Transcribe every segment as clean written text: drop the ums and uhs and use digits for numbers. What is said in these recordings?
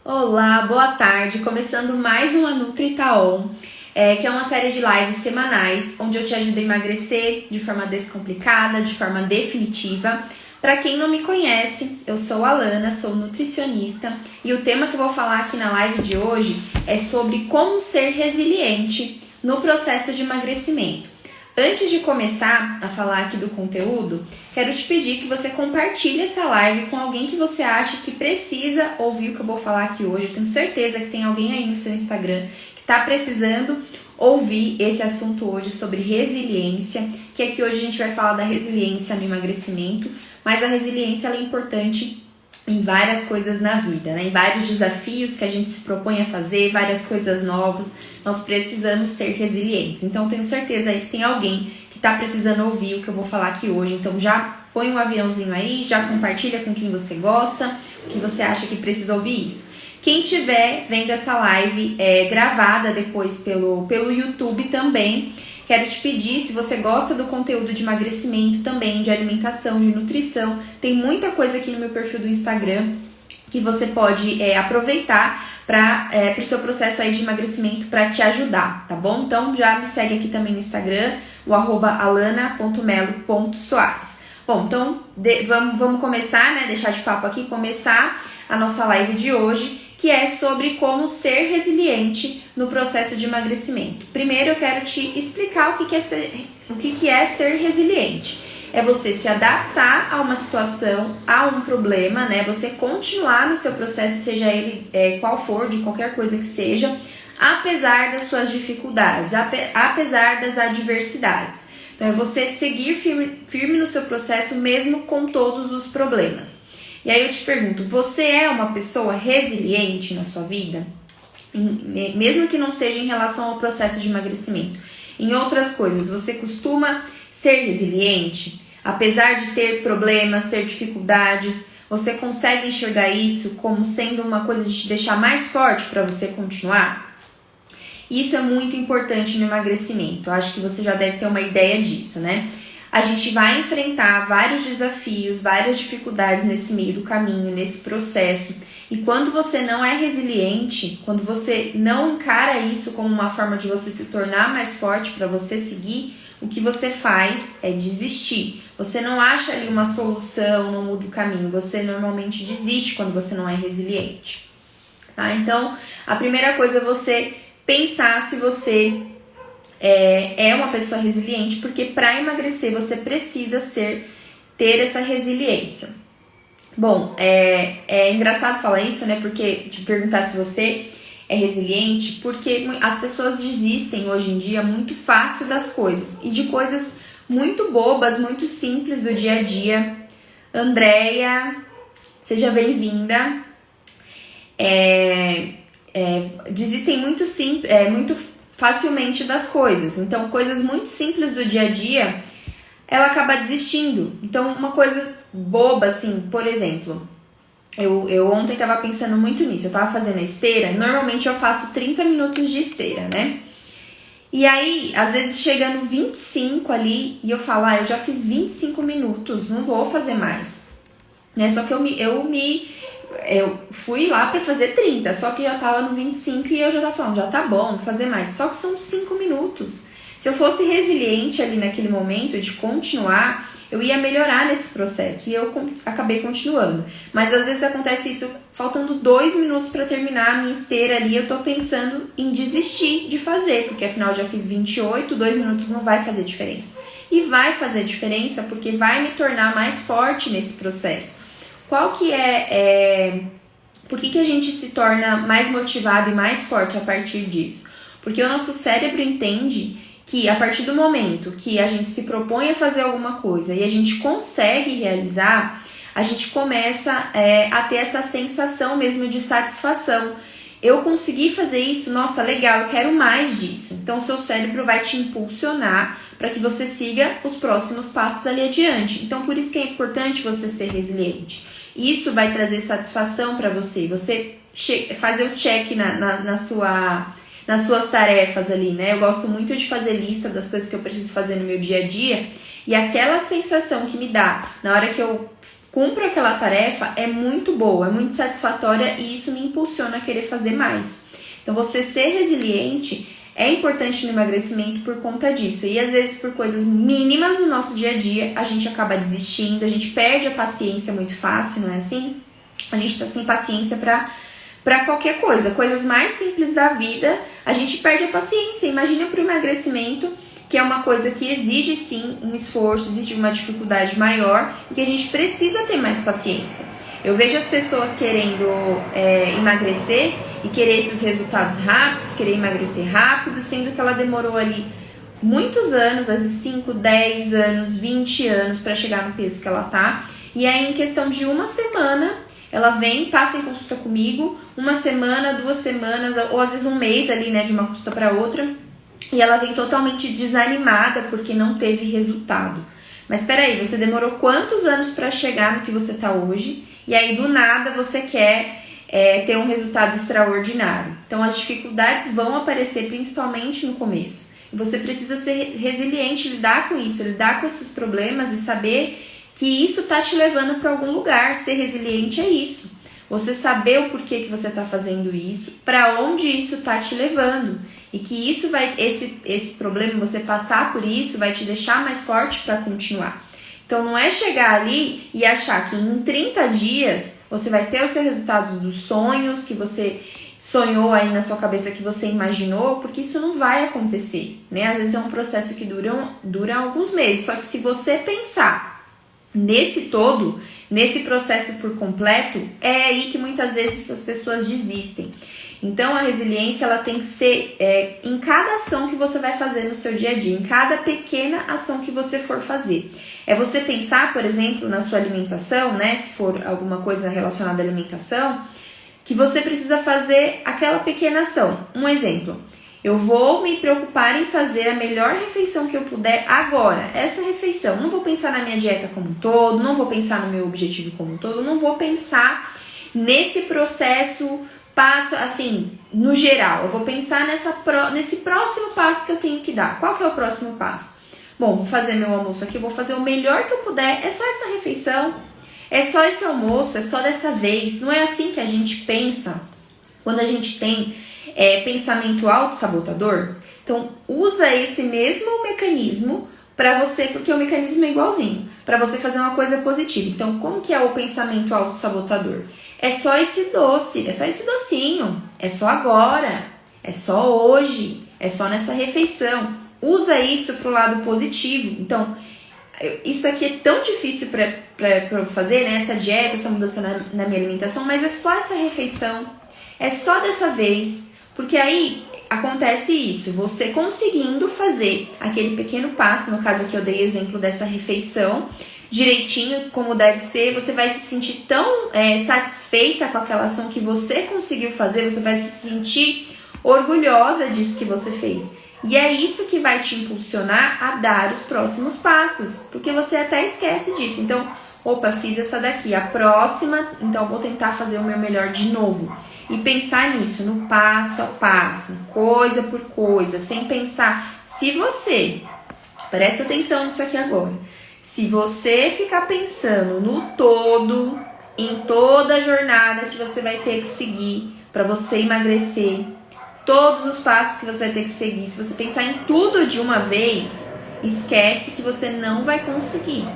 Olá, boa tarde. Começando mais uma NutriTaon, que é uma série de lives semanais onde eu te ajudo a emagrecer de forma descomplicada, de forma definitiva. Para quem não me conhece, eu sou a Alana, sou nutricionista e o tema que eu vou falar aqui na live de hoje é sobre como ser resiliente no processo de emagrecimento. Antes de começar a falar aqui do conteúdo, quero te pedir que você compartilhe essa live com alguém que você acha que precisa ouvir o que eu vou falar aqui hoje. Eu tenho certeza que tem alguém aí no seu Instagram que está precisando ouvir esse assunto hoje sobre resiliência, que aqui hoje a gente vai falar da resiliência no emagrecimento, mas a resiliência ela é importante em várias coisas na vida, né? Em vários desafios que a gente se propõe a fazer, várias coisas novas, nós precisamos ser resilientes. Então, tenho certeza aí que tem alguém que está precisando ouvir o que eu vou falar aqui hoje. Então, já põe um aviãozinho aí, já compartilha com quem você gosta, que você acha que precisa ouvir isso. Quem estiver vendo essa live gravada depois pelo YouTube também, quero te pedir, se você gosta do conteúdo de emagrecimento também, de alimentação, de nutrição, tem muita coisa aqui no meu perfil do Instagram que você pode aproveitar para o seu processo aí de emagrecimento para te ajudar, tá bom? Então já me segue aqui também no Instagram, o @alana.melo.soares. Bom, então vamos começar, né? Deixar de papo aqui, começar a nossa live de hoje, que é sobre como ser resiliente no processo de emagrecimento. Primeiro eu quero te explicar o que é ser resiliente. É você se adaptar a uma situação, a um problema, né? Você continuar no seu processo, seja ele qual for, de qualquer coisa que seja, apesar das suas dificuldades, apesar das adversidades. Então é você seguir firme no seu processo mesmo com todos os problemas. E aí eu te pergunto, você é uma pessoa resiliente na sua vida? Mesmo que não seja em relação ao processo de emagrecimento. Em outras coisas, você costuma ser resiliente? Apesar de ter problemas, ter dificuldades, você consegue enxergar isso como sendo uma coisa de te deixar mais forte para você continuar? Isso é muito importante no emagrecimento. Eu acho que você já deve ter uma ideia disso, né? A gente vai enfrentar vários desafios, várias dificuldades nesse meio do caminho, nesse processo. E quando você não é resiliente, quando você não encara isso como uma forma de você se tornar mais forte para você seguir, o que você faz é desistir. Você não acha ali uma solução, não muda o caminho. Você normalmente desiste quando você não é resiliente. Tá? Então, a primeira coisa é você pensar se você é uma pessoa resiliente, porque para emagrecer você precisa ter essa resiliência. Bom, é engraçado falar isso, né? Porque te perguntar se você é resiliente, porque as pessoas desistem hoje em dia muito fácil das coisas e de coisas muito bobas, muito simples do dia a dia. Andréia, seja bem-vinda. Desistem muito facilmente das coisas. Então, coisas muito simples do dia a dia, ela acaba desistindo. Então, uma coisa boba, assim, por exemplo, eu ontem estava pensando muito nisso. Eu estava fazendo a esteira, normalmente eu faço 30 minutos de esteira, né? E aí, às vezes chega no 25 ali e eu falo, eu já fiz 25 minutos, não vou fazer mais. Né? Só que eu fui lá pra fazer 30, só que já tava no 25 e eu já tava falando, já tá bom, vou fazer mais. Só que são 5 minutos. Se eu fosse resiliente ali naquele momento de continuar, eu ia melhorar nesse processo e eu acabei continuando. Mas às vezes acontece isso, faltando 2 minutos pra terminar a minha esteira ali, eu tô pensando em desistir de fazer, porque afinal eu já fiz 28, 2 minutos não vai fazer diferença. E vai fazer diferença porque vai me tornar mais forte nesse processo. Qual que por que a gente se torna mais motivado e mais forte a partir disso? Porque o nosso cérebro entende que a partir do momento que a gente se propõe a fazer alguma coisa e a gente consegue realizar, a gente começa a ter essa sensação mesmo de satisfação. Eu consegui fazer isso, nossa, legal, eu quero mais disso. Então, o seu cérebro vai te impulsionar para que você siga os próximos passos ali adiante. Então, por isso que é importante você ser resiliente. Isso vai trazer satisfação para você fazer o check nas suas tarefas ali, né? Eu gosto muito de fazer lista das coisas que eu preciso fazer no meu dia a dia e aquela sensação que me dá na hora que eu cumpro aquela tarefa, é muito boa, é muito satisfatória e isso me impulsiona a querer fazer mais. Então, você ser resiliente é importante no emagrecimento por conta disso. E às vezes por coisas mínimas no nosso dia a dia, a gente acaba desistindo, a gente perde a paciência muito fácil, não é assim? A gente tá sem paciência para qualquer coisa. Coisas mais simples da vida, a gente perde a paciência. Imagina pro emagrecimento, que é uma coisa que exige sim um esforço, existe uma dificuldade maior e que a gente precisa ter mais paciência. Eu vejo as pessoas querendo emagrecer e querer esses resultados rápidos, querer emagrecer rápido, sendo que ela demorou ali muitos anos, às vezes 5, 10 anos, 20 anos para chegar no peso que ela tá. E aí, em questão de uma semana, ela vem, passa em consulta comigo, uma semana, 2 semanas, ou às vezes um mês ali, né, de uma consulta para outra, e ela vem totalmente desanimada porque não teve resultado. Mas peraí, você demorou quantos anos para chegar no que você tá hoje? E aí, do nada, você quer ter um resultado extraordinário. Então, as dificuldades vão aparecer principalmente no começo. E você precisa ser resiliente, lidar com isso, lidar com esses problemas e saber que isso tá te levando para algum lugar. Ser resiliente é isso. Você saber o porquê que você tá fazendo isso, para onde isso tá te levando. E que isso vai, esse problema, você passar por isso, vai te deixar mais forte para continuar. Então, não é chegar ali e achar que em 30 dias você vai ter os seus resultados dos sonhos que você sonhou aí na sua cabeça, que você imaginou, porque isso não vai acontecer, né? Às vezes é um processo que dura alguns meses, só que se você pensar nesse todo, nesse processo por completo, é aí que muitas vezes as pessoas desistem. Então, a resiliência, ela tem que ser em cada ação que você vai fazer no seu dia a dia, em cada pequena ação que você for fazer. É você pensar, por exemplo, na sua alimentação, né? Se for alguma coisa relacionada à alimentação, que você precisa fazer aquela pequena ação. Um exemplo, eu vou me preocupar em fazer a melhor refeição que eu puder agora. Essa refeição, não vou pensar na minha dieta como um todo, não vou pensar no meu objetivo como um todo, não vou pensar nesse processo, passo, assim, no geral. Eu vou pensar nesse próximo passo que eu tenho que dar. Qual que é o próximo passo? Bom, vou fazer meu almoço aqui, vou fazer o melhor que eu puder. É só essa refeição, é só esse almoço, é só dessa vez. Não é assim que a gente pensa quando a gente tem pensamento autossabotador. Então, usa esse mesmo mecanismo para você, porque o mecanismo é igualzinho, para você fazer uma coisa positiva. Então, como que é o pensamento autossabotador? É só esse doce, é só esse docinho, é só agora, é só hoje, é só nessa refeição. Usa isso pro lado positivo. Então, isso aqui é tão difícil para fazer, né? Essa dieta, essa mudança na minha alimentação, mas é só essa refeição, é só dessa vez, porque aí acontece isso, você conseguindo fazer aquele pequeno passo, no caso aqui eu dei exemplo dessa refeição, direitinho, como deve ser, você vai se sentir tão satisfeita com aquela ação que você conseguiu fazer, você vai se sentir orgulhosa disso que você fez. E é isso que vai te impulsionar a dar os próximos passos, porque você até esquece disso. Então, opa, fiz essa daqui, a próxima, então vou tentar fazer o meu melhor de novo. E pensar nisso, no passo a passo, coisa por coisa, sem pensar. Se você, presta atenção nisso aqui agora, se você ficar pensando no todo, em toda a jornada que você vai ter que seguir para você emagrecer, todos os passos que você vai ter que seguir, se você pensar em tudo de uma vez, esquece que você não vai conseguir.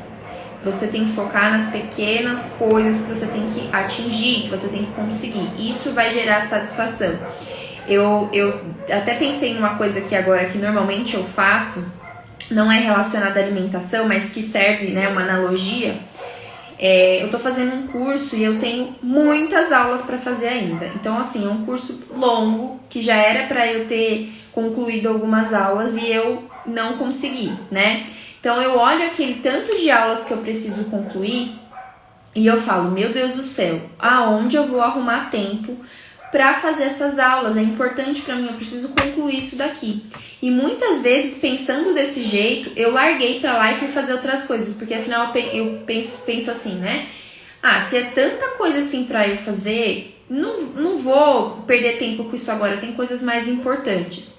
Você tem que focar nas pequenas coisas que você tem que atingir, que você tem que conseguir. Isso vai gerar satisfação. Eu até pensei em uma coisa que agora que normalmente eu faço, não é relacionada à alimentação, mas que serve, né, uma analogia. Eu tô fazendo um curso e eu tenho muitas aulas para fazer ainda. Então, assim, é um curso longo que já era para eu ter concluído algumas aulas e eu não consegui, né? Então, eu olho aquele tanto de aulas que eu preciso concluir e eu falo, meu Deus do céu, aonde eu vou arrumar tempo para fazer essas aulas? É importante para mim, eu preciso concluir isso daqui. E muitas vezes, pensando desse jeito, eu larguei pra lá e fui fazer outras coisas, porque afinal eu penso assim, né? Se é tanta coisa assim pra eu fazer, não vou perder tempo com isso agora, tem coisas mais importantes.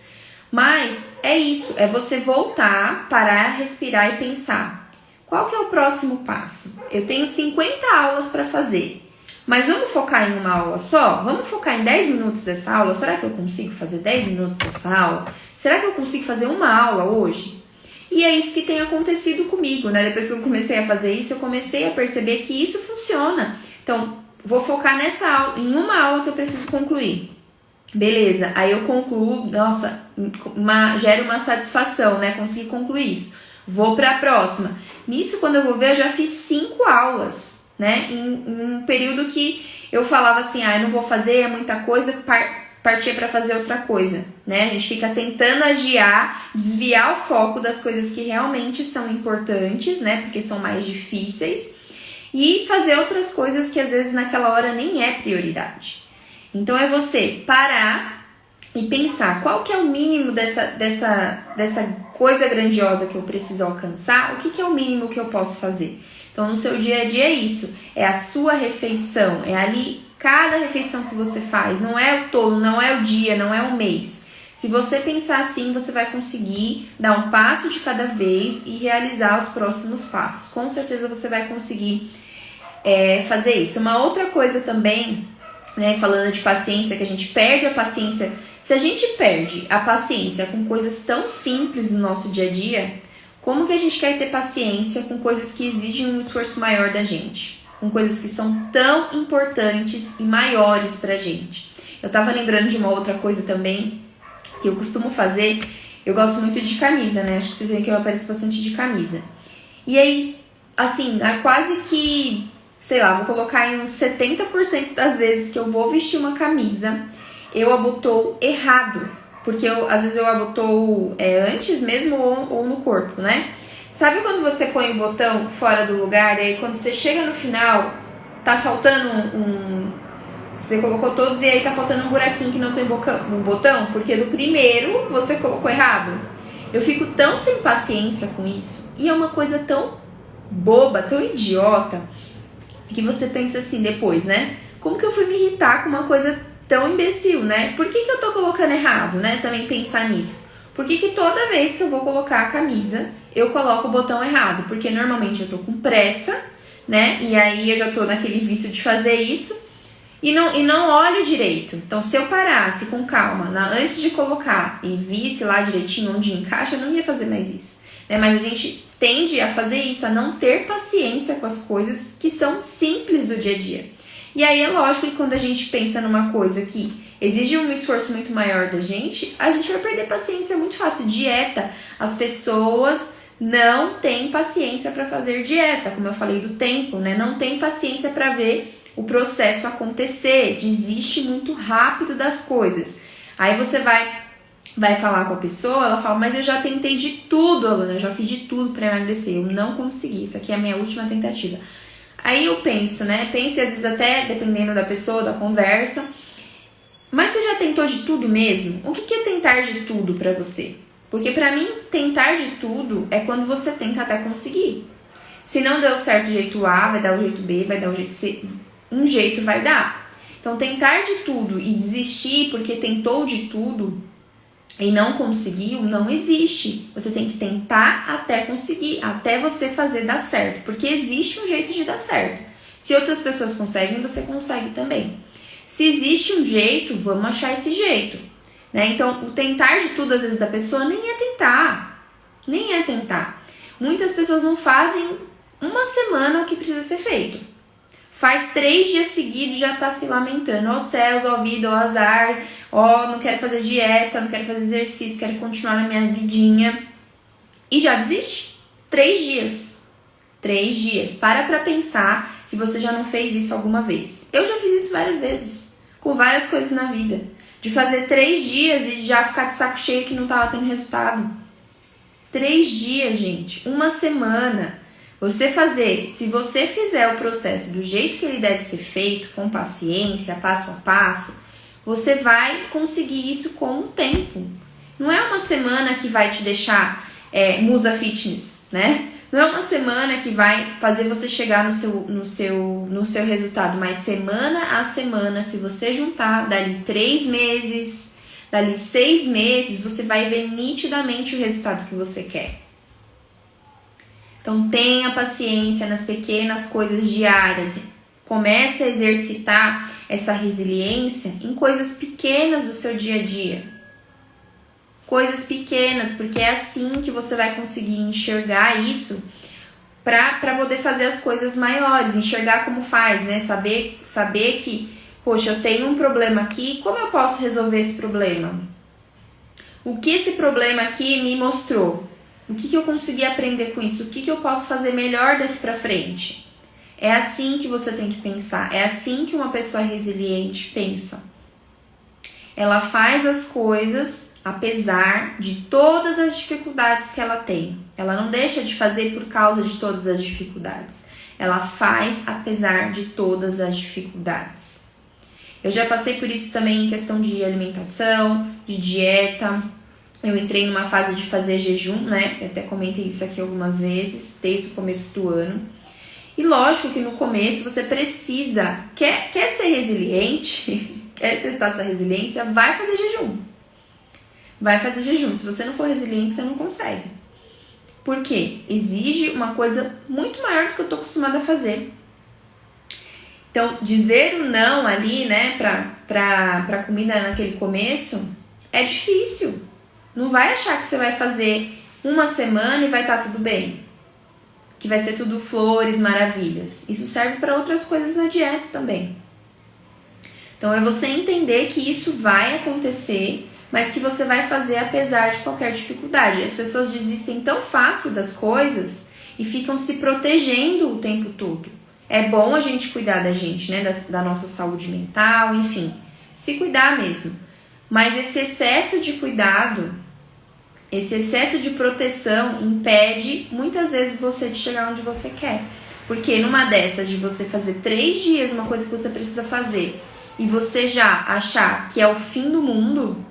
Mas é isso, é você voltar, parar, respirar e pensar. qual que é o próximo passo? Eu tenho 50 aulas para fazer, mas vamos focar em uma aula só? Vamos focar em 10 minutos dessa aula? Será que eu consigo fazer 10 minutos dessa aula? Será que eu consigo fazer uma aula hoje? E é isso que tem acontecido comigo, né? Depois que eu comecei a fazer isso, eu comecei a perceber que isso funciona. Então, vou focar nessa aula, em uma aula que eu preciso concluir. Beleza, aí eu concluo, nossa, gera uma satisfação, né? Consegui concluir isso. Vou para a próxima. Nisso, quando eu vou ver, eu já fiz 5 aulas, né? Em um período que eu falava assim, eu não vou fazer, é muita coisa, partia para fazer outra coisa, né? A gente fica tentando adiar, desviar o foco das coisas que realmente são importantes, né? Porque são mais difíceis, e fazer outras coisas que às vezes naquela hora nem é prioridade. Então é você parar e pensar qual que é o mínimo dessa coisa grandiosa que eu preciso alcançar, o que é o mínimo que eu posso fazer. Então no seu dia a dia é isso, é a sua refeição, é ali cada refeição que você faz, não é o todo, não é o dia, não é o mês. Se você pensar assim, você vai conseguir dar um passo de cada vez e realizar os próximos passos. Com certeza você vai conseguir fazer isso. Uma outra coisa também, né, falando de paciência, que a gente perde a paciência. Se a gente perde a paciência com coisas tão simples no nosso dia a dia, como que a gente quer ter paciência com coisas que exigem um esforço maior da gente? Com coisas que são tão importantes e maiores pra gente. Eu tava lembrando de uma outra coisa também, que eu costumo fazer. Eu gosto muito de camisa, né? Acho que vocês veem que eu apareço bastante de camisa. E aí, assim, quase que, sei lá, vou colocar em uns 70% das vezes que eu vou vestir uma camisa, eu abotoo errado. Porque às vezes eu abotoo antes mesmo ou no corpo, né? Sabe quando você põe o botão fora do lugar e aí quando você chega no final, tá faltando você colocou todos e aí tá faltando um buraquinho que não tem um botão? Porque do primeiro você colocou errado. Eu fico tão sem paciência com isso. E é uma coisa tão boba, tão idiota, que você pensa assim depois, né? Como que eu fui me irritar com uma coisa tão imbecil, né? Por que eu tô colocando errado, né? Também pensar nisso. Por que toda vez que eu vou colocar a camisa, eu coloco o botão errado? Porque normalmente eu tô com pressa, né? E aí eu já tô naquele vício de fazer isso e não olho direito. Então, se eu parasse com calma, antes de colocar e visse lá direitinho onde encaixa, eu não ia fazer mais isso, né? Mas a gente tende a fazer isso, a não ter paciência com as coisas que são simples do dia a dia. E aí é lógico que quando a gente pensa numa coisa que exige um esforço muito maior da gente, a gente vai perder paciência muito fácil. Dieta, as pessoas não têm paciência para fazer dieta, como eu falei do tempo, né? Não tem paciência para ver o processo acontecer, desiste muito rápido das coisas. Aí você vai falar com a pessoa, ela fala, mas eu já tentei de tudo, Alana, eu já fiz de tudo para emagrecer, eu não consegui, isso aqui é a minha última tentativa. Aí eu penso, né? Penso e às vezes até, dependendo da pessoa, da conversa, mas você já tentou de tudo mesmo? O que é tentar de tudo pra você? Porque pra mim, tentar de tudo é quando você tenta até conseguir. Se não deu certo o jeito A, vai dar o jeito B, vai dar o jeito C, um jeito vai dar. Então, tentar de tudo e desistir porque tentou de tudo e não conseguiu, não existe. Você tem que tentar até conseguir, até você fazer dar certo. Porque existe um jeito de dar certo. Se outras pessoas conseguem, você consegue também. Se existe um jeito, vamos achar esse jeito, né? Então, o tentar de tudo, às vezes, da pessoa nem é tentar. Nem é tentar. Muitas pessoas não fazem uma semana o que precisa ser feito. Faz 3 dias seguidos e já tá se lamentando. Ó céus, ó vida, ó azar. Ó, não quero fazer dieta, não quero fazer exercício, quero continuar na minha vidinha. E já desiste. 3 dias. 3 dias. Para pensar se você já não fez isso alguma vez. Eu já fiz isso várias vezes. Com várias coisas na vida. De fazer 3 dias e já ficar de saco cheio que não tava tendo resultado. 3 dias, gente. Uma semana. Se você fizer o processo do jeito que ele deve ser feito, com paciência, passo a passo, você vai conseguir isso com o tempo. Não é uma semana que vai te deixar musa fitness, né? Não é uma semana que vai fazer você chegar no seu resultado, mas semana a semana, se você juntar, dali 3 meses, dali 6 meses, você vai ver nitidamente o resultado que você quer. Então tenha paciência nas pequenas coisas diárias. Comece a exercitar essa resiliência em coisas pequenas do seu dia a dia. Coisas pequenas, porque é assim que você vai conseguir enxergar isso para poder fazer as coisas maiores, enxergar como faz, né? Saber que, poxa, eu tenho um problema aqui, como eu posso resolver esse problema? O que esse problema aqui me mostrou? O que eu consegui aprender com isso? O que eu posso fazer melhor daqui para frente? É assim que você tem que pensar, é assim que uma pessoa resiliente pensa. Ela faz as coisas apesar de todas as dificuldades que ela tem. Ela não deixa de fazer por causa de todas as dificuldades. Ela faz apesar de todas as dificuldades. Eu já passei por isso também em questão de alimentação, de dieta. Eu entrei numa fase de fazer jejum, né? Eu até comentei isso aqui algumas vezes, desde o começo do ano. E lógico que no começo você precisa, quer ser resiliente, quer testar sua resiliência, vai fazer jejum. Vai fazer jejum. Se você não for resiliente, você não consegue. Por quê? Exige uma coisa muito maior do que eu tô acostumada a fazer. Então, dizer o não ali, né, pra comida naquele começo, é difícil. Não vai achar que você vai fazer uma semana e vai estar tudo bem. Que vai ser tudo flores, maravilhas. Isso serve para outras coisas na dieta também. Então, é você entender que isso vai acontecer, mas que você vai fazer apesar de qualquer dificuldade. As pessoas desistem tão fácil das coisas e ficam se protegendo o tempo todo. É bom a gente cuidar da gente, né? Da nossa saúde mental, enfim. Se cuidar mesmo. Mas esse excesso de cuidado, esse excesso de proteção impede muitas vezes você de chegar onde você quer. Porque numa dessas de você fazer 3 dias uma coisa que você precisa fazer e você já achar que é o fim do mundo,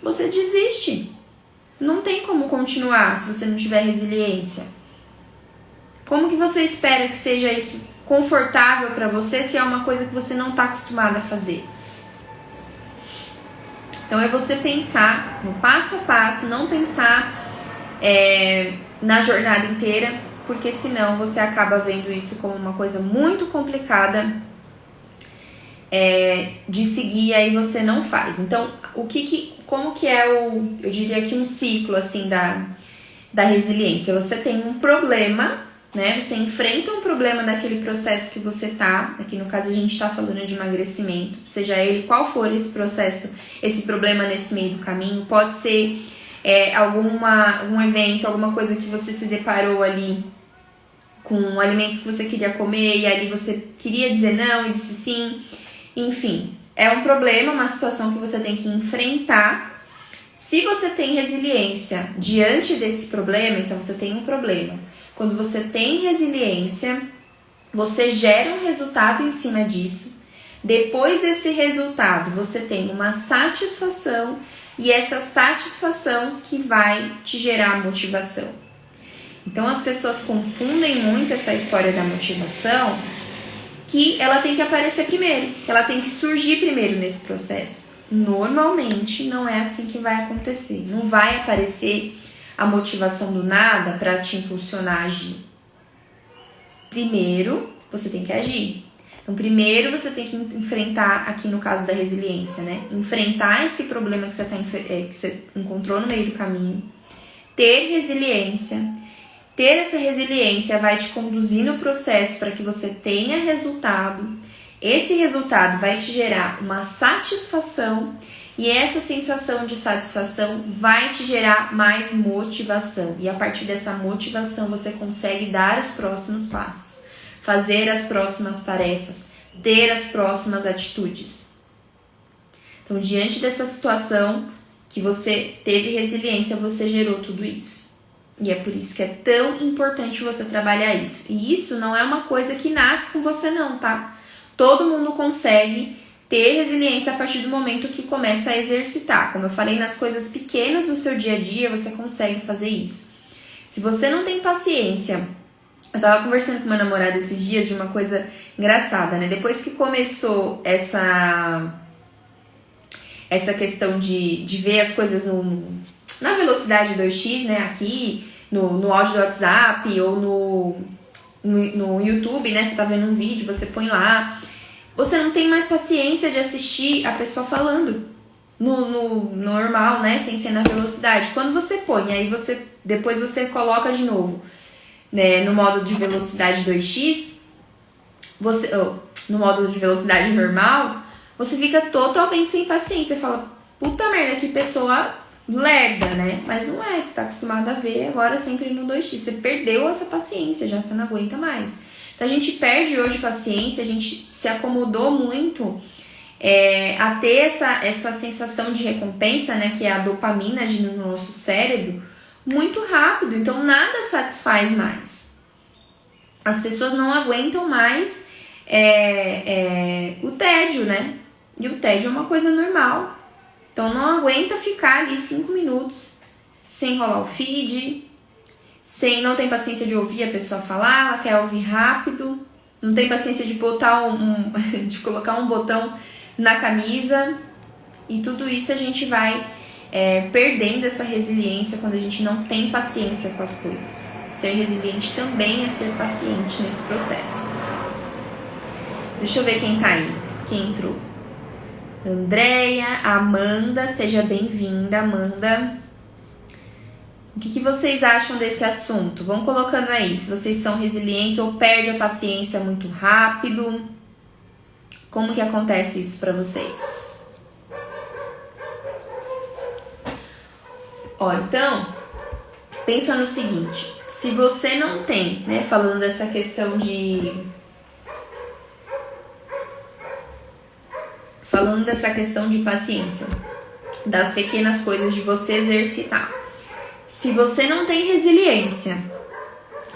você desiste. Não tem como continuar se você não tiver resiliência. Como que você espera que seja isso confortável para você se é uma coisa que você não está acostumado a fazer? Então é você pensar no passo a passo, não pensar na jornada inteira, porque senão você acaba vendo isso como uma coisa muito complicada de seguir e aí você não faz. Então, como que é eu diria que um ciclo assim da resiliência? Você tem um problema, né? Você enfrenta um problema daquele processo que você tá. Aqui no caso a gente tá falando de emagrecimento, seja ele qual for esse processo, esse problema nesse meio do caminho. Pode ser algum evento, alguma coisa que você se deparou ali com alimentos que você queria comer e ali você queria dizer não e disse sim. Enfim, é um problema, uma situação que você tem que enfrentar. Se você tem resiliência diante desse problema, então você tem um problema. Quando você tem resiliência, você gera um resultado em cima disso. Depois desse resultado, você tem uma satisfação e essa satisfação que vai te gerar motivação. Então as pessoas confundem muito essa história da motivação, que ela tem que aparecer primeiro, que ela tem que surgir primeiro nesse processo. Normalmente não é assim que vai acontecer. Não vai aparecer a motivação do nada para te impulsionar a agir. Primeiro, você tem que agir. Então, primeiro você tem que enfrentar, aqui no caso da resiliência, né? Enfrentar esse problema que você encontrou no meio do caminho. Ter resiliência. Ter essa resiliência vai te conduzir no processo para que você tenha resultado. Esse resultado vai te gerar uma satisfação e essa sensação de satisfação vai te gerar mais motivação. E a partir dessa motivação você consegue dar os próximos passos, fazer as próximas tarefas, ter as próximas atitudes. Então, diante dessa situação que você teve resiliência, você gerou tudo isso. E é por isso que é tão importante você trabalhar isso. E isso não é uma coisa que nasce com você não, tá? Todo mundo consegue ter resiliência a partir do momento que começa a exercitar. Como eu falei, nas coisas pequenas do seu dia a dia, você consegue fazer isso. Se você não tem paciência... Eu tava conversando com meu namorado esses dias de uma coisa engraçada, né? Depois que começou essa questão de ver as coisas na velocidade 2x, né? Aqui no áudio do WhatsApp ou no YouTube, né? Você tá vendo um vídeo, você põe lá. Você não tem mais paciência de assistir a pessoa falando no normal, né? Sem ser na velocidade. Quando você põe, aí depois você coloca de novo, né? No modo de velocidade 2x, no modo de velocidade normal, você fica totalmente sem paciência. Você fala, puta merda, que pessoa lerda, né? Mas não é, você tá acostumado a ver agora sempre no 2x. Você perdeu essa paciência, já você não aguenta mais. Então a gente perde hoje paciência, a gente se acomodou muito a ter essa sensação de recompensa, né? Que é a dopamina no nosso cérebro, muito rápido. Então nada satisfaz mais. As pessoas não aguentam mais o tédio, né? E o tédio é uma coisa normal. Então não aguenta ficar ali 5 minutos sem rolar o feed, não tem paciência de ouvir a pessoa falar, ela quer ouvir rápido, não tem paciência de botar de colocar um botão na camisa. E tudo isso a gente vai perdendo essa resiliência quando a gente não tem paciência com as coisas. Ser resiliente também é ser paciente nesse processo. Deixa eu ver quem tá aí, quem entrou. Andréia, Amanda, seja bem-vinda, Amanda. O que vocês acham desse assunto? Vão colocando aí, se vocês são resilientes ou perdem a paciência muito rápido. Como que acontece isso pra vocês? Então, pensa no seguinte, se você não tem, né, falando dessa questão de paciência, das pequenas coisas de você exercitar. Se você não tem resiliência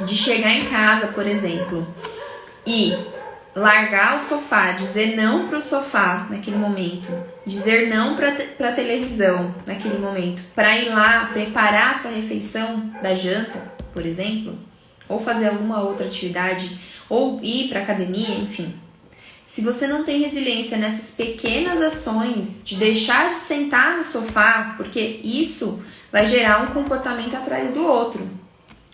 de chegar em casa, por exemplo, e largar o sofá, dizer não pro sofá naquele momento, dizer não pra televisão naquele momento, para ir lá preparar a sua refeição da janta, por exemplo, ou fazer alguma outra atividade, ou ir pra academia, enfim. Se você não tem resiliência nessas pequenas ações de deixar de sentar no sofá, porque isso vai gerar um comportamento atrás do outro.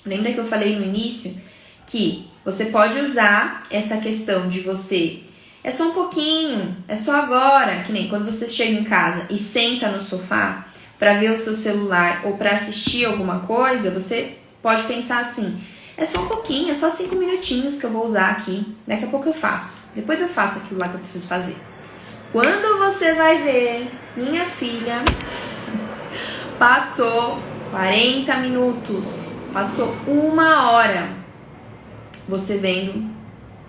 Lembra que eu falei no início que você pode usar essa questão de você... É só um pouquinho, é só agora, que nem quando você chega em casa e senta no sofá para ver o seu celular ou para assistir alguma coisa, você pode pensar assim... É só um pouquinho, é só 5 minutinhos que eu vou usar aqui. Daqui a pouco eu faço. Depois eu faço aquilo lá que eu preciso fazer. Quando você vai ver, minha filha passou 40 minutos, passou 1 hora você vendo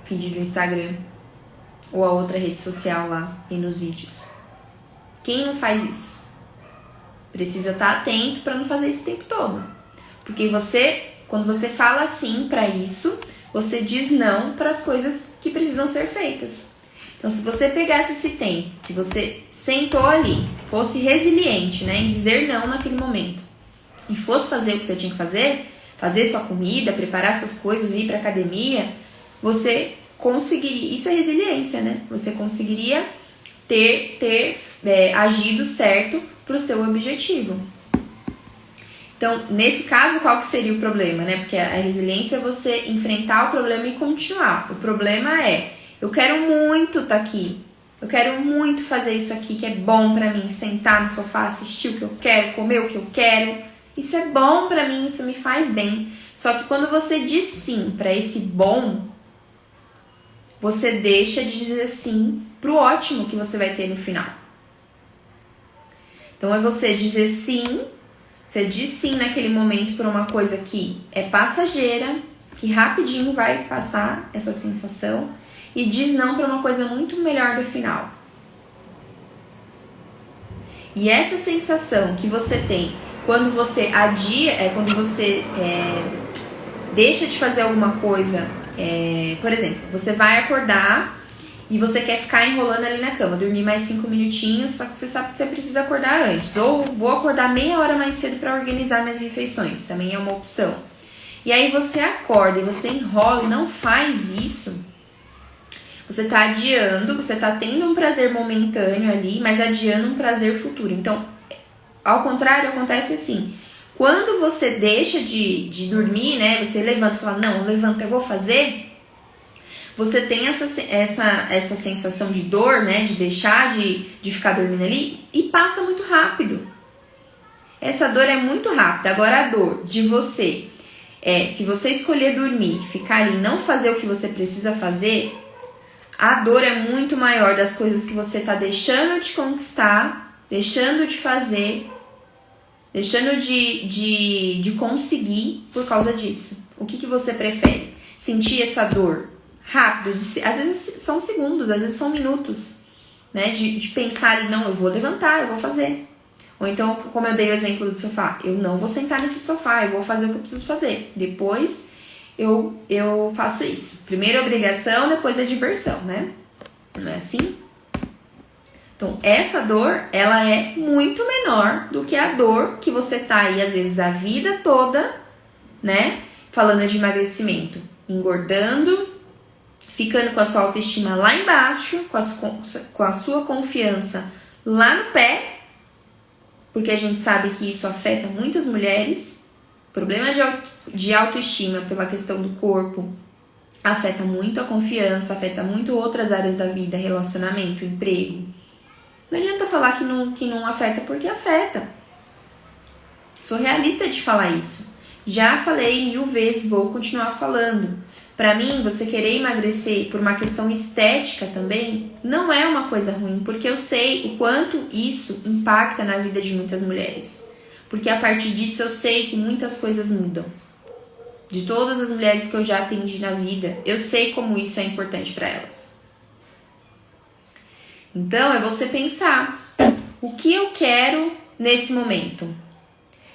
vídeo do Instagram ou a outra rede social lá e nos vídeos. Quem não faz isso? Precisa estar atento para não fazer isso o tempo todo. Porque quando você fala sim para isso, você diz não para as coisas que precisam ser feitas. Então, se você pegasse esse tempo, que você sentou ali, fosse resiliente, né, em dizer não naquele momento, e fosse fazer o que você tinha que fazer sua comida, preparar suas coisas, ir para academia, você conseguiria, isso é resiliência, né? Você conseguiria ter agido certo para o seu objetivo. Então, nesse caso, qual que seria o problema, né? Porque a resiliência é você enfrentar o problema e continuar. O problema é, eu quero muito estar aqui. Eu quero muito fazer isso aqui que é bom pra mim. Sentar no sofá, assistir o que eu quero, comer o que eu quero. Isso é bom pra mim, isso me faz bem. Só que quando você diz sim pra esse bom, você deixa de dizer sim pro ótimo que você vai ter no final. Então, é você dizer sim. Você diz sim naquele momento por uma coisa que é passageira, que rapidinho vai passar essa sensação, e diz não para uma coisa muito melhor do final. E essa sensação que você tem quando você adia, quando você deixa de fazer alguma coisa, por exemplo, você vai acordar e você quer ficar enrolando ali na cama, dormir mais 5 minutinhos, só que você sabe que você precisa acordar antes. Ou vou acordar meia hora mais cedo para organizar minhas refeições, também é uma opção. E aí você acorda e você enrola e não faz isso. Você está adiando, você está tendo um prazer momentâneo ali, mas adiando um prazer futuro. Então, ao contrário, acontece assim. Quando você deixa de dormir, né? Você levanta e fala, não, levanta, eu vou fazer. Você tem essa sensação de dor, né? De deixar de ficar dormindo ali e passa muito rápido. Essa dor é muito rápida. Agora a dor de você, se você escolher dormir, ficar ali e não fazer o que você precisa fazer, a dor é muito maior das coisas que você tá deixando de conquistar, deixando de fazer, deixando de conseguir por causa disso. O que você prefere? Sentir essa dor rápido, às vezes são segundos, às vezes são minutos, né? De pensar ali, não, eu vou levantar, eu vou fazer. Ou então, como eu dei o exemplo do sofá, eu não vou sentar nesse sofá, eu vou fazer o que eu preciso fazer. Depois eu faço isso. Primeiro a obrigação, depois a diversão, né? Não é assim? Então, essa dor, ela é muito menor do que a dor que você tá aí, às vezes, a vida toda, né? Falando de emagrecimento, engordando, ficando com a sua autoestima lá embaixo, com a sua confiança lá no pé, porque a gente sabe que isso afeta muitas mulheres. Problema de autoestima pela questão do corpo afeta muito a confiança, afeta muito outras áreas da vida, relacionamento, emprego. Não adianta falar que não afeta, porque afeta. Sou realista de falar isso. Já falei 1000 vezes, vou continuar falando. Pra mim, você querer emagrecer por uma questão estética também não é uma coisa ruim, porque eu sei o quanto isso impacta na vida de muitas mulheres. Porque a partir disso eu sei que muitas coisas mudam. De todas as mulheres que eu já atendi na vida, eu sei como isso é importante pra elas. Então, é você pensar, o que eu quero nesse momento?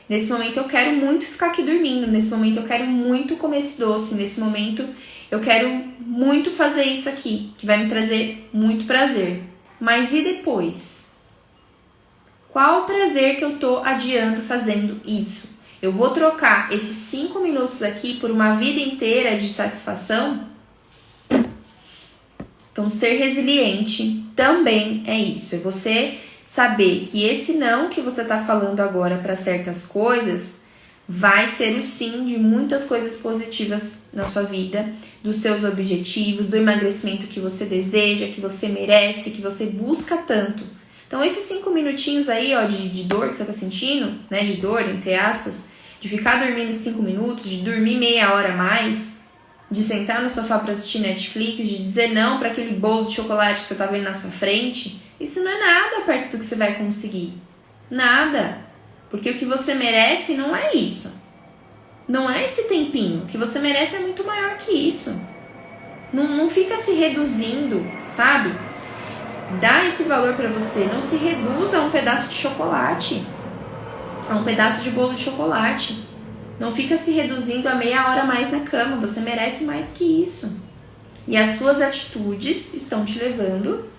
Nesse momento eu quero muito ficar aqui dormindo, nesse momento eu quero muito comer esse doce, nesse momento eu quero muito fazer isso aqui, que vai me trazer muito prazer. Mas e depois? Qual o prazer que eu tô adiando fazendo isso? Eu vou trocar esses 5 minutos aqui por uma vida inteira de satisfação? Então, ser resiliente também é isso. É você saber que esse não que você tá falando agora para certas coisas vai ser o sim de muitas coisas positivas na sua vida, dos seus objetivos, do emagrecimento que você deseja, que você merece, que você busca tanto. Então, esses 5 minutinhos aí, ó, de dor que você tá sentindo, né, de dor, entre aspas, de ficar dormindo 5 minutos, de dormir meia hora a mais, de sentar no sofá para assistir Netflix, de dizer não para aquele bolo de chocolate que você tá vendo na sua frente, isso não é nada perto do que você vai conseguir. Nada. Porque o que você merece não é isso. Não é esse tempinho. O que você merece é muito maior que isso. Não fica se reduzindo, sabe? Dá esse valor pra você. Não se reduza a um pedaço de chocolate. A um pedaço de bolo de chocolate. Não fica se reduzindo a meia hora a mais na cama. Você merece mais que isso. E as suas atitudes estão te levando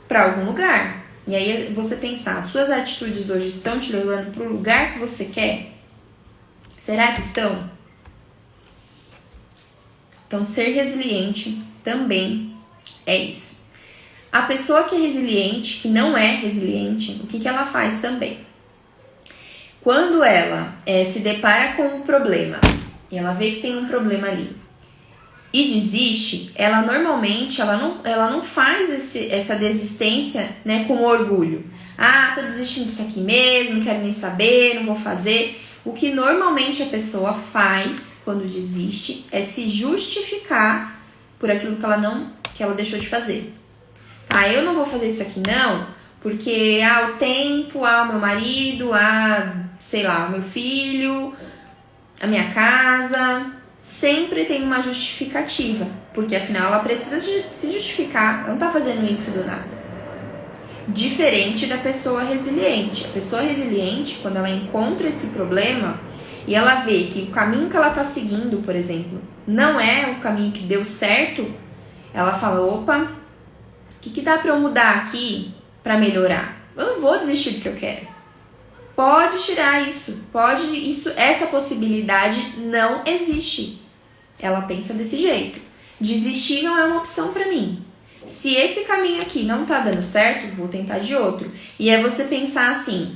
para algum lugar. E aí você pensar, as suas atitudes hoje estão te levando para o lugar que você quer? Será que estão? Então, ser resiliente também é isso. A pessoa que é resiliente, que não é resiliente, o que ela faz também? Quando ela se depara com um problema, e ela vê que tem um problema ali, e desiste, ela normalmente ela não faz essa desistência, né, com orgulho. Ah, tô desistindo disso aqui mesmo, não quero nem saber, não vou fazer. O que normalmente a pessoa faz quando desiste é se justificar por aquilo que ela deixou de fazer. Ah, eu não vou fazer isso aqui não, porque o tempo, o meu marido, sei lá, o meu filho, a minha casa. Sempre tem uma justificativa, porque afinal ela precisa se justificar, ela não tá fazendo isso do nada. Diferente da pessoa resiliente. A pessoa resiliente, quando ela encontra esse problema e ela vê que o caminho que ela tá seguindo, por exemplo, não é o caminho que deu certo, ela fala, opa, o que dá pra eu mudar aqui pra melhorar? Eu não vou desistir do que eu quero. Pode tirar isso, essa possibilidade não existe. Ela pensa desse jeito. Desistir não é uma opção pra mim. Se esse caminho aqui não tá dando certo, vou tentar de outro. E é você pensar assim,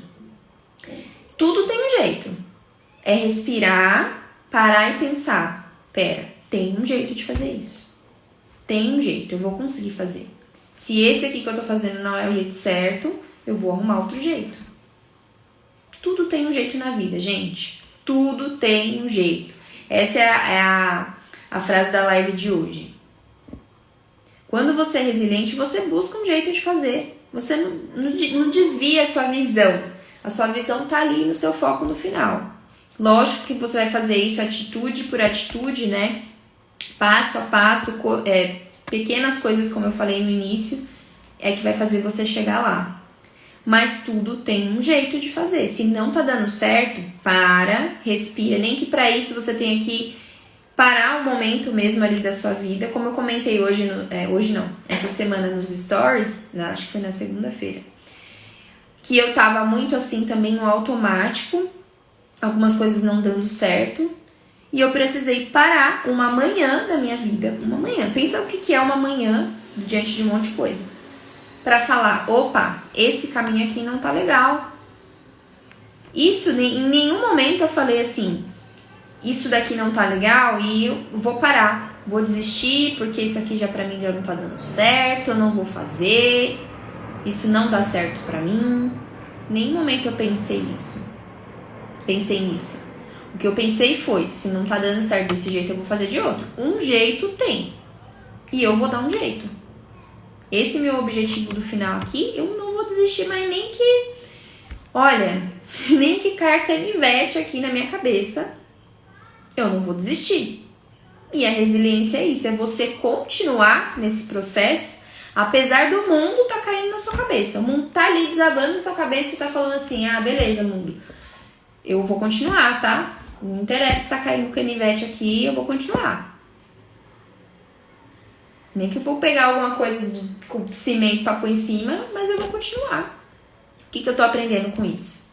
tudo tem um jeito. é respirar, parar e pensar. Pera, tem um jeito de fazer isso. Tem um jeito, eu vou conseguir fazer. Se esse aqui que eu tô fazendo não é o jeito certo, eu vou arrumar outro jeito. Tudo tem um jeito na vida, gente. Tudo tem um jeito. Essa é a frase da live de hoje. Quando você é resiliente, você busca um jeito de fazer. Você não desvia a sua visão. A sua visão tá ali no seu foco no final. Lógico que você vai fazer isso atitude por atitude, né? Passo a passo, pequenas coisas, como eu falei no início, é que vai fazer você chegar lá. Mas tudo tem um jeito de fazer. Se não tá dando certo, para, respira. Nem que para isso você tenha que parar um momento mesmo ali da sua vida. Como eu comentei essa semana nos stories, acho que foi na segunda-feira, que eu tava muito assim também no automático, algumas coisas não dando certo, e eu precisei parar uma manhã da minha vida, uma manhã. Pensa o que é uma manhã diante de um monte de coisa. Pra falar, opa, esse caminho aqui não tá legal. Isso, em nenhum momento eu falei assim, isso daqui não tá legal e eu vou parar, vou desistir porque isso aqui já pra mim já não tá dando certo, eu não vou fazer, isso não dá certo pra mim. Em nenhum momento eu pensei nisso. O que eu pensei foi, se não tá dando certo desse jeito, eu vou fazer de outro. Um jeito tem. E eu vou dar um jeito. Esse meu objetivo do final aqui, eu não vou desistir, mas nem que... Olha, nem que caia canivete aqui na minha cabeça, eu não vou desistir. E a resiliência é isso, é você continuar nesse processo, apesar do mundo tá caindo na sua cabeça. O mundo tá ali desabando na sua cabeça e tá falando assim, ah, beleza, mundo, eu vou continuar, tá? Não interessa se tá caindo canivete aqui, eu vou continuar. Nem que eu vou pegar alguma coisa com cimento pra pôr em cima, mas eu vou continuar. O que eu tô aprendendo com isso?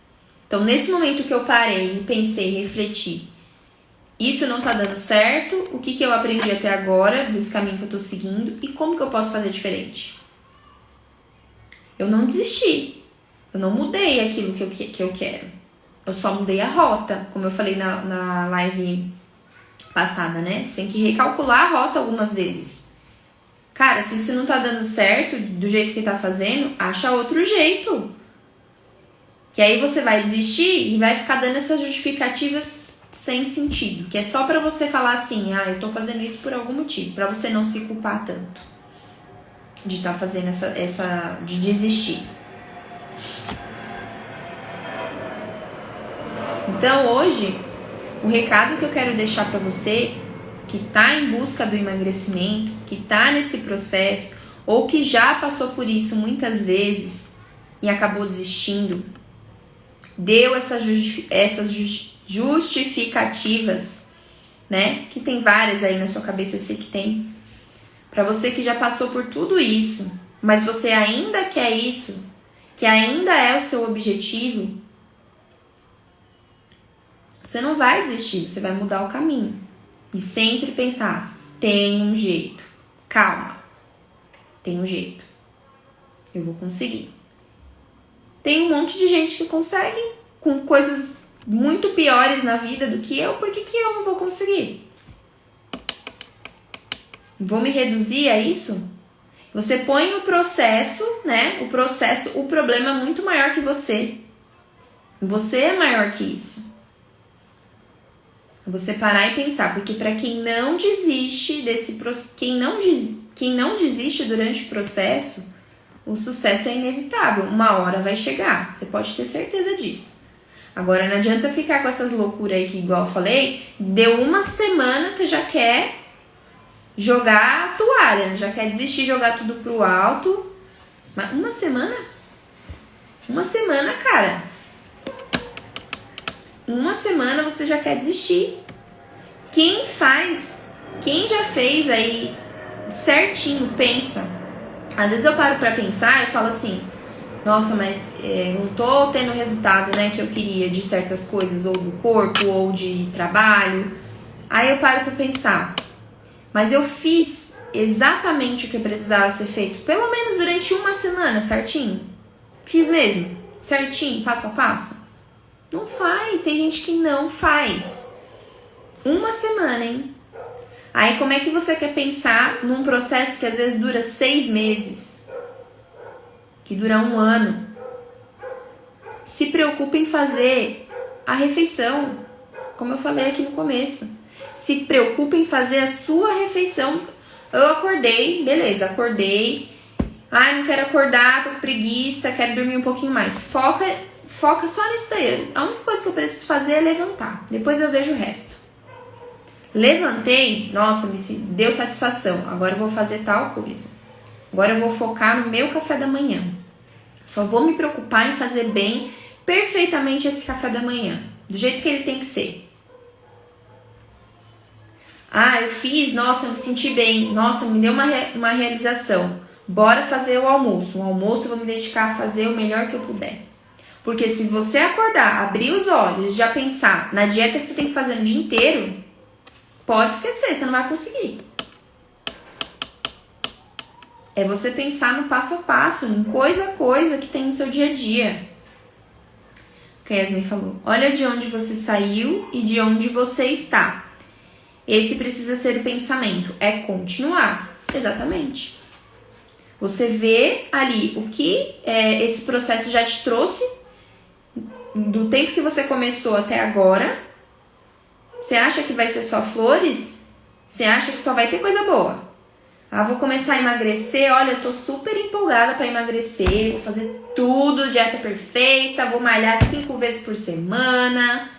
Então, nesse momento que eu parei, pensei, refleti, isso não tá dando certo, o que eu aprendi até agora, desse caminho que eu tô seguindo, e como que eu posso fazer diferente? Eu não desisti, eu não mudei aquilo que eu quero, eu só mudei a rota, como eu falei na live passada, né? Você tem que recalcular a rota algumas vezes. Cara, se isso não tá dando certo, do jeito que tá fazendo, acha outro jeito. Que aí você vai desistir e vai ficar dando essas justificativas sem sentido. Que é só pra você falar assim, ah, eu tô fazendo isso por algum motivo. Pra você não se culpar tanto de tá fazendo de desistir. Então hoje, o recado que eu quero deixar pra você que tá em busca do emagrecimento, que tá nesse processo, ou que já passou por isso muitas vezes e acabou desistindo, deu essas justificativas, né? Que tem várias aí na sua cabeça, eu sei que tem. Pra você que já passou por tudo isso, mas você ainda quer isso, que ainda é o seu objetivo, você não vai desistir, você vai mudar o caminho. E sempre pensar, tem um jeito. Calma, tem um jeito. Eu vou conseguir. Tem um monte de gente que consegue, com coisas muito piores na vida do que eu, por que eu não vou conseguir? Vou me reduzir a isso? Você põe o processo, né? O problema é muito maior que você. Você é maior que isso. Você parar e pensar, porque para quem não desiste quem não desiste durante o processo, o sucesso é inevitável. Uma hora vai chegar, você pode ter certeza disso. Agora não adianta ficar com essas loucuras aí que, igual eu falei, deu uma semana, você já quer jogar a toalha, já quer desistir, jogar tudo pro alto. Mas uma semana? Uma semana, cara. Uma semana você já quer desistir. Quem já fez aí certinho, pensa. Às vezes eu paro pra pensar e falo assim, nossa, mas não tô tendo o resultado, né, que eu queria de certas coisas, ou do corpo, ou de trabalho. Aí eu paro pra pensar, mas eu fiz exatamente o que precisava ser feito, pelo menos durante uma semana, certinho? Fiz mesmo, certinho, passo a passo. Não faz, tem gente que não faz. Uma semana, hein? Aí como é que você quer pensar num processo que às vezes dura 6 meses? Que dura 1 ano? Se preocupe em fazer a refeição, como eu falei aqui no começo. Se preocupe em fazer a sua refeição. Eu acordei, beleza, acordei. Ai, não quero acordar, tô com preguiça, quero dormir um pouquinho mais. Foca só nisso daí. A única coisa que eu preciso fazer é levantar. Depois eu vejo o resto. Levantei, nossa, me deu satisfação. Agora eu vou fazer tal coisa. Agora eu vou focar no meu café da manhã. Só vou me preocupar em fazer bem, perfeitamente esse café da manhã. Do jeito que ele tem que ser. Ah, eu fiz, nossa, eu me senti bem. Nossa, me deu uma realização. Bora fazer o almoço. O almoço eu vou me dedicar a fazer o melhor que eu puder. Porque se você acordar, abrir os olhos, já pensar na dieta que você tem que fazer no dia inteiro, pode esquecer, você não vai conseguir. É você pensar no passo a passo, em coisa a coisa que tem no seu dia a dia. O que a Yasmin falou. Olha de onde você saiu e de onde você está. Esse precisa ser o pensamento. É continuar. Exatamente. Você vê ali o que esse processo já te trouxe do tempo que você começou até agora. Você acha que vai ser só flores? Você acha que só vai ter coisa boa? Ah, vou começar a emagrecer. Olha, eu tô super empolgada para emagrecer. Vou fazer tudo, dieta perfeita. Vou malhar 5 vezes por semana.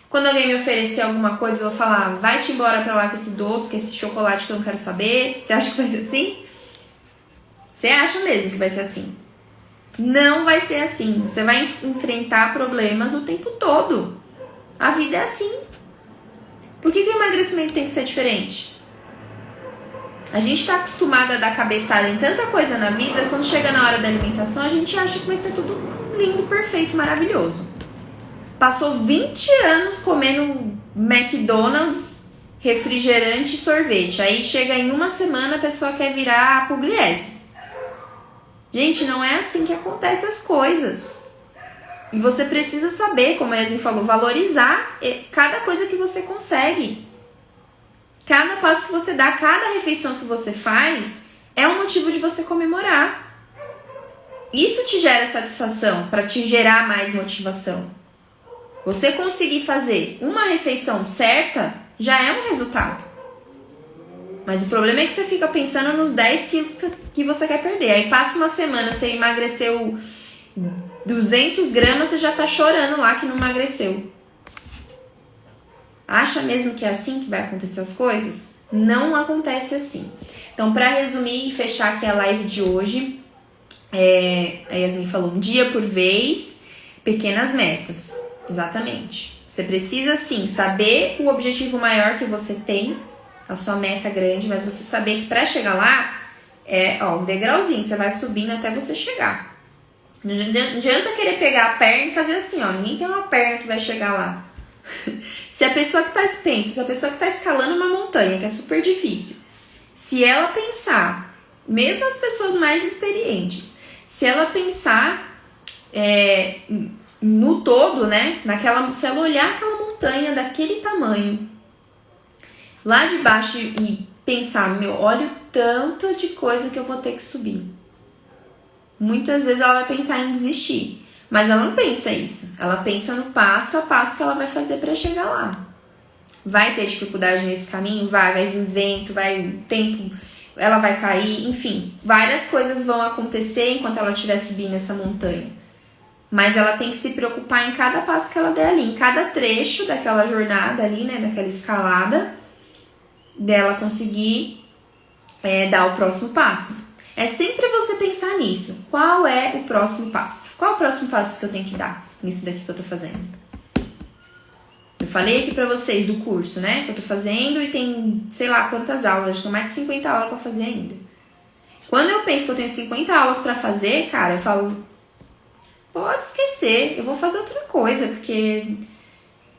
Quando alguém me oferecer alguma coisa, eu vou falar, vai-te embora pra lá com esse doce, com esse chocolate que eu não quero saber. Você acha que vai ser assim? Você acha mesmo que vai ser assim? Não vai ser assim. Você vai enfrentar problemas o tempo todo. A vida é assim. Por que o emagrecimento tem que ser diferente? A gente tá acostumado a dar cabeçada em tanta coisa na vida, quando chega na hora da alimentação, a gente acha que vai ser tudo lindo, perfeito, maravilhoso. Passou 20 anos comendo McDonald's, refrigerante e sorvete. Aí chega em uma semana a pessoa quer virar a Pugliese. Gente, não é assim que acontecem as coisas. E você precisa saber, como a Yasmin falou, valorizar cada coisa que você consegue. Cada passo que você dá, cada refeição que você faz, é um motivo de você comemorar. Isso te gera satisfação, para te gerar mais motivação. Você conseguir fazer uma refeição certa, já é um resultado. Mas o problema é que você fica pensando nos 10 quilos que você quer perder. Aí passa uma semana, você emagreceu 200 gramas, você já tá chorando lá que não emagreceu. Acha mesmo que é assim que vai acontecer as coisas? Não acontece assim. Então, para resumir e fechar aqui a live de hoje, a Yasmin falou, um dia por vez, pequenas metas. Exatamente. Você precisa, sim, saber o objetivo maior que você tem, a sua meta grande, mas você saber que para chegar lá, um degrauzinho, você vai subindo até você chegar. Não adianta querer pegar a perna e fazer assim, ninguém tem uma perna que vai chegar lá. Se a pessoa que tá escalando uma montanha, que é super difícil, se ela pensar, mesmo as pessoas mais experientes, se ela pensar no todo, né? Se ela olhar aquela montanha daquele tamanho, lá de baixo e pensar, olha o tanto de coisa que eu vou ter que subir. Muitas vezes ela vai pensar em desistir, mas ela não pensa isso. Ela pensa no passo a passo que ela vai fazer para chegar lá. Vai ter dificuldade nesse caminho? Vai vir vento, tempo, ela vai cair, enfim. Várias coisas vão acontecer enquanto ela estiver subindo essa montanha. Mas ela tem que se preocupar em cada passo que ela der ali, em cada trecho daquela jornada ali, né, daquela escalada, dela conseguir dar o próximo passo. É sempre você pensar nisso. Qual é o próximo passo? Qual é o próximo passo que eu tenho que dar nisso daqui que eu tô fazendo? Eu falei aqui pra vocês do curso, né, que eu tô fazendo e tem, sei lá quantas aulas, acho que mais de 50 aulas pra fazer ainda. Quando eu penso que eu tenho 50 aulas pra fazer, cara, eu falo, pode esquecer, eu vou fazer outra coisa, porque...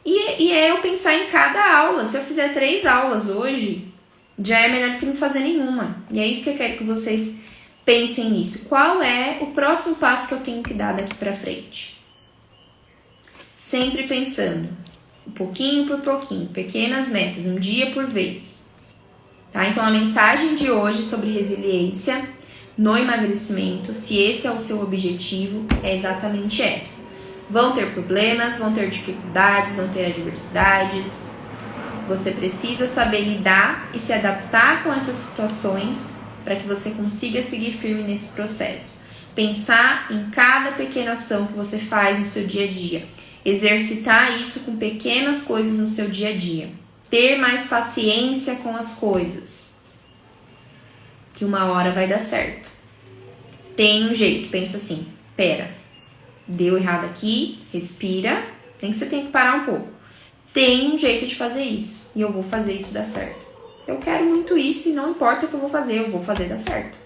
E é eu pensar em cada aula. Se eu fizer 3 aulas hoje, já é melhor do que não fazer nenhuma. E é isso que eu quero que vocês pensem nisso. Qual é o próximo passo que eu tenho que dar daqui pra frente? sempre pensando, um pouquinho por pouquinho, pequenas metas, um dia por vez. Tá? Então, a mensagem de hoje sobre resiliência no emagrecimento, se esse é o seu objetivo, é exatamente essa. Vão ter problemas, vão ter dificuldades, vão ter adversidades. Você precisa saber lidar e se adaptar com essas situações para que você consiga seguir firme nesse processo. Pensar em cada pequena ação que você faz no seu dia a dia. Exercitar isso com pequenas coisas no seu dia a dia. Ter mais paciência com as coisas. Que uma hora vai dar certo. Tem um jeito, pensa assim, pera, deu errado aqui, respira, nem que você tenha que parar um pouco. Tem um jeito de fazer isso, e eu vou fazer isso dar certo. Eu quero muito isso e não importa o que eu vou fazer dar certo.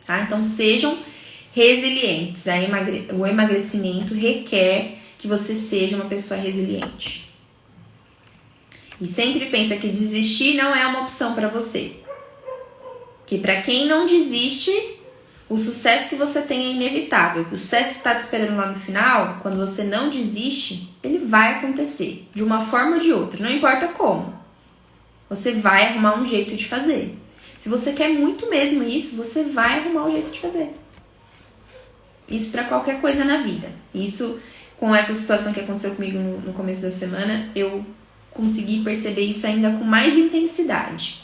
Tá? Então sejam resilientes. O emagrecimento requer que você seja uma pessoa resiliente. E sempre pensa que desistir não é uma opção para você. Que para quem não desiste, o sucesso que você tem é inevitável. O sucesso que está te esperando lá no final, quando você não desiste, ele vai acontecer. De uma forma ou de outra, não importa como. Você vai arrumar um jeito de fazer. Se você quer muito mesmo isso, você vai arrumar um jeito de fazer. Isso para qualquer coisa na vida. Isso, com essa situação que aconteceu comigo no começo da semana, eu consegui perceber isso ainda com mais intensidade.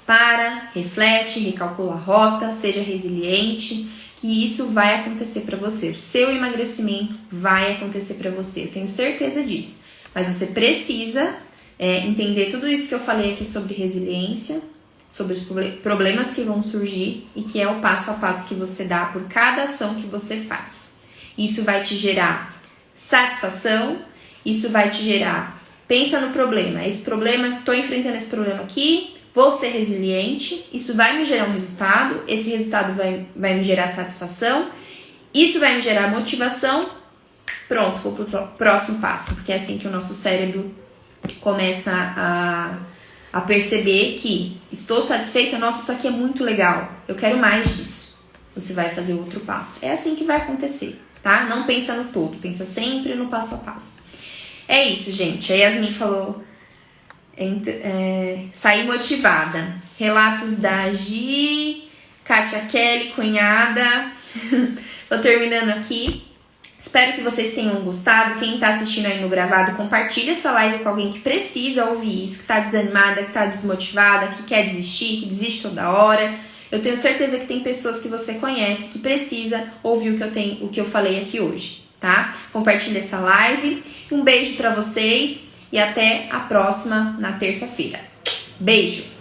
Para, reflete, recalcula a rota, seja resiliente, que isso vai acontecer para você. O seu emagrecimento vai acontecer para você, eu tenho certeza disso. Mas você precisa entender tudo isso que eu falei aqui sobre resiliência, sobre os problemas que vão surgir e que é o passo a passo que você dá por cada ação que você faz. Isso vai te gerar satisfação, isso vai te gerar, pensa no problema, esse problema, estou enfrentando esse problema aqui, vou ser resiliente, isso vai me gerar um resultado, esse resultado vai me gerar satisfação, isso vai me gerar motivação, pronto, vou pro próximo passo, porque é assim que o nosso cérebro começa a perceber que estou satisfeita, nossa, isso aqui é muito legal, eu quero mais disso. Você vai fazer outro passo. É assim que vai acontecer, tá? Não pensa no todo, pensa sempre no passo a passo. É isso, gente. A Yasmin falou... sair motivada. Relatos da Gi, Kátia Kelly, cunhada. Tô terminando aqui. Espero que vocês tenham gostado. Quem tá assistindo aí no gravado, compartilha essa live com alguém que precisa ouvir isso, que tá desanimada, que tá desmotivada, que quer desistir, que desiste toda hora. Eu tenho certeza que tem pessoas que você conhece que precisa ouvir o que eu falei aqui hoje, tá? Compartilha essa live. Um beijo pra vocês. E até a próxima, na terça-feira. Beijo!